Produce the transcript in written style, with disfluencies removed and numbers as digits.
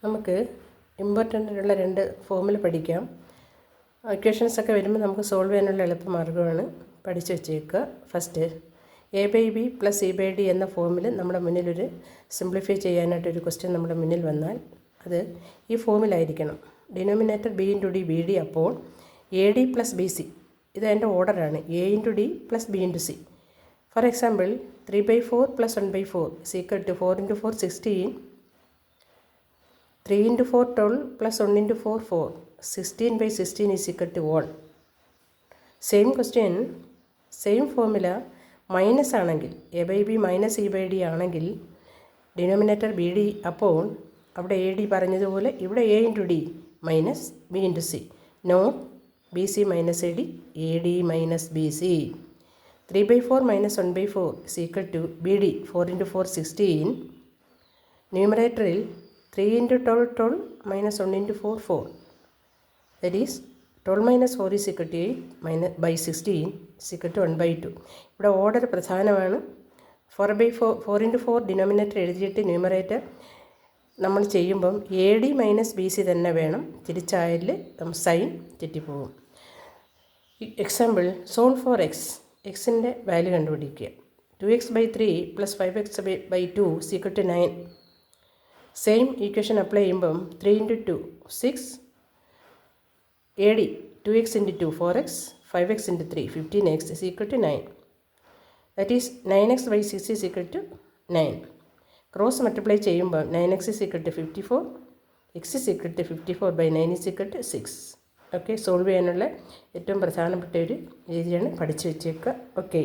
നമുക്ക് ഇമ്പോർട്ടൻ്റ് ആയിട്ടുള്ള 2 ഫോമുല പഠിക്കാം. ഇക്വേഷൻസൊക്കെ വരുമ്പോൾ നമുക്ക് സോൾവ് ചെയ്യാനുള്ള എളുപ്പമാർഗ്ഗമാണ്. പഠിച്ചു വെച്ചേക്കുക. ഫസ്റ്റ് a/b + c/d എന്ന ഫോമിൽ നമ്മുടെ മുന്നിലൊരു സിംപ്ലിഫൈ ചെയ്യാനായിട്ടൊരു ക്വസ്റ്റ്യൻ നമ്മുടെ മുന്നിൽ വന്നാൽ അത് ഈ ഫോമിലായിരിക്കണം. ഡിനോമിനേറ്റർ b × d bd അപ്പോൾ ad + bc. ഇത് അതിൻ്റെ ഓർഡറാണ്. a × d + b × c. For example 3/4 + 1/4 = 4 × 4 16. 3 × 4 12 + 1 × 4 4. 16/16 = 1. Same question same formula minus ആണെങ്കിൽ a/b - e/d ആണെങ്കിൽ ഡിനോമിനേറ്റർ ബി ഡി അപ്പോൾ അവിടെ എ ഡി പറഞ്ഞതുപോലെ ഇവിടെ a × d - b × c. Not B C - A D ad - bc. 3/4 - 1/4 = bd. 4 × 4 16. ന്യൂമറേറ്ററിൽ 3 × 12 12 - 1 × 4 4. That is 12 - 4 = 8 by 16 = 1/2. ഇവിടെ order പ്രധാനമാണ്. 4 × 4 denominator എഴുതിയിട്ട് ന്യൂമറേറ്റർ നമ്മൾ ചെയ്യുമ്പം ad - bc തന്നെ വേണം. തിരിച്ചായാൽ സൈൻ തെറ്റിപ്പോകും. Example solve for x. എക്സിൻ്റെ വാല്യൂ കണ്ടുപിടിക്കുക. 2x/3 + 5x/2 = 9. Same equation apply ചെയ്യുമ്പം 3 × 2 6. ad 2x × 2 4x, 5x × 3 15x = 9. That is 9x/6 = 9. Cross multiply ചെയ്യുമ്പോൾ 9x = 54, x = 54/9 = 6. ഓക്കെ, സോൾവ് ചെയ്യാനുള്ള ഏറ്റവും പ്രധാനപ്പെട്ട ഒരു രീതിയാണ്. പഠിച്ചു വെച്ചേക്കുക. ഓക്കെ.